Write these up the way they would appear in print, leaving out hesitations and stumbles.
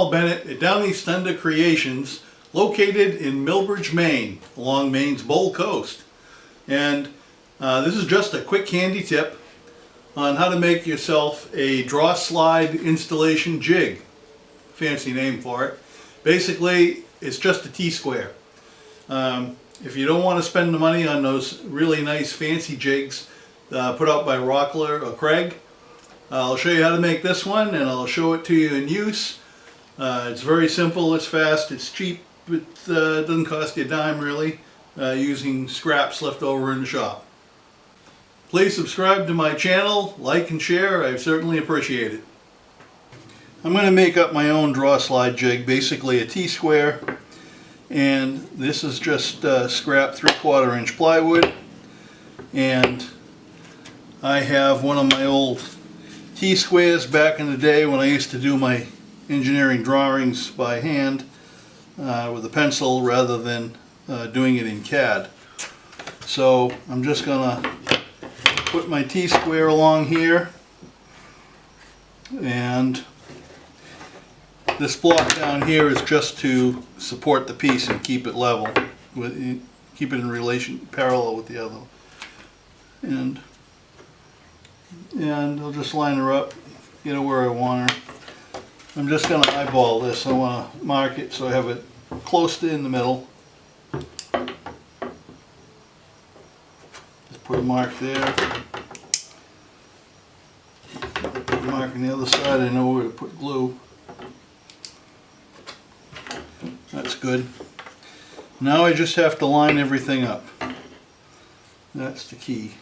Paul Bennett at Downeast Creations, located in Millbridge, Maine, along Maine's Bold Coast. And this is just a quick handy tip on how to make yourself a draw slide installation jig. Fancy name for it. Basically, it's just a T-square. If you don't want to spend the money on those really nice fancy jigs put out by Rockler or Craig, I'll show you how to make this one, and I'll show it to you in use. It's very simple, it's fast, it's cheap, it doesn't cost you a dime really, using scraps left over in the shop. Please subscribe to my channel, like and share, I certainly appreciate it. I'm going to make up my own draw slide jig, basically a T-square, and this is just scrap 3/4 inch plywood, and I have one of my old T-squares back in the day when I used to do my engineering drawings by hand with a pencil rather than doing it in CAD. So I'm just gonna put my T-square along here, and this block down here is just to support the piece and keep it level, keep it in relation, parallel with the other. And I'll just line her up, get her where I want her. I'm just going to eyeball this. I want to mark it so I have it close to in the middle. Just put a mark there. Put a mark on the other side. I know where to put glue. That's good. Now I just have to line everything up. That's the key.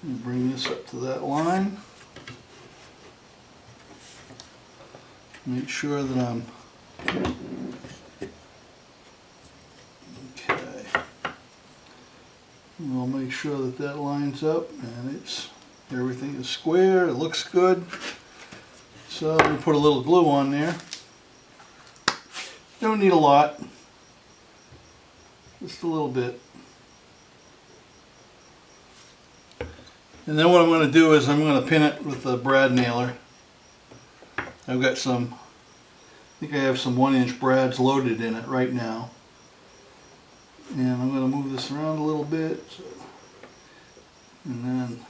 Bring this up to that line. Make sure that I'm okay. We'll make sure that that lines up and everything is square. It looks good. So we put a little glue on there. Don't need a lot. Just a little bit. And then what I'm going to do is I'm going to pin it with a brad nailer. I've got some, I think I have some 1-inch brads loaded in it right now. And I'm going to move this around a little bit. And then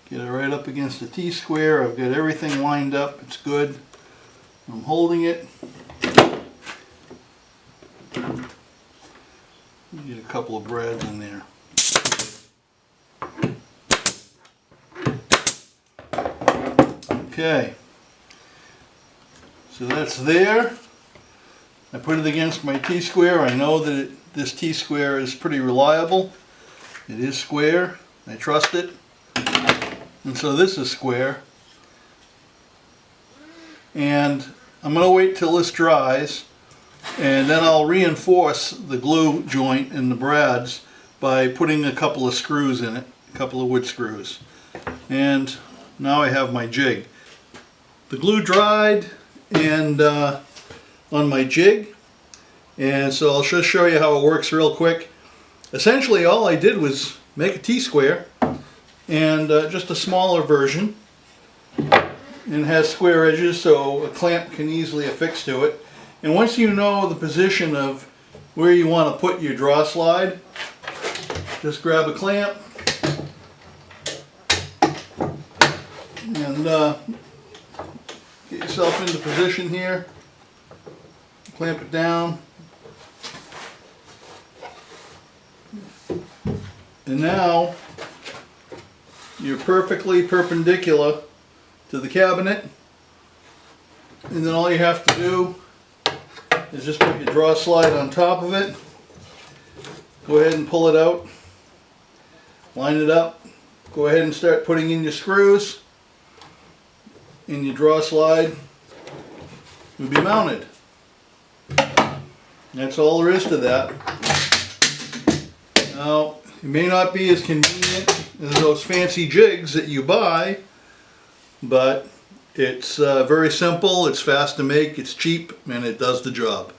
get it right up against the T-square. I've got everything lined up. It's good. I'm holding it. Get a couple of brads in there. Okay, so that's there. I put it against my T-square. I know that this T-square is pretty reliable. It is square. I trust it. And so this is square. And I'm going to wait till this dries, and then I'll reinforce the glue joint in the brads by putting a couple of screws in it, a couple of wood screws. And now I have my jig. The glue dried and on my jig, and so I'll just show you how it works real quick. Essentially all I did was make a T-square, and just a smaller version, and it has square edges so a clamp can easily affix to it. And once you know the position of where you want to put your draw slide, just grab a clamp and get yourself into position here, clamp it down, and now you're perfectly perpendicular to the cabinet, and then all you have to do is just put your draw slide on top of it, go ahead and pull it out, line it up, go ahead and start putting in your screws, and your draw slide will be mounted. That's all there is to that. Now, it may not be as convenient as those fancy jigs that you buy, but it's very simple, it's fast to make, it's cheap, and it does the job.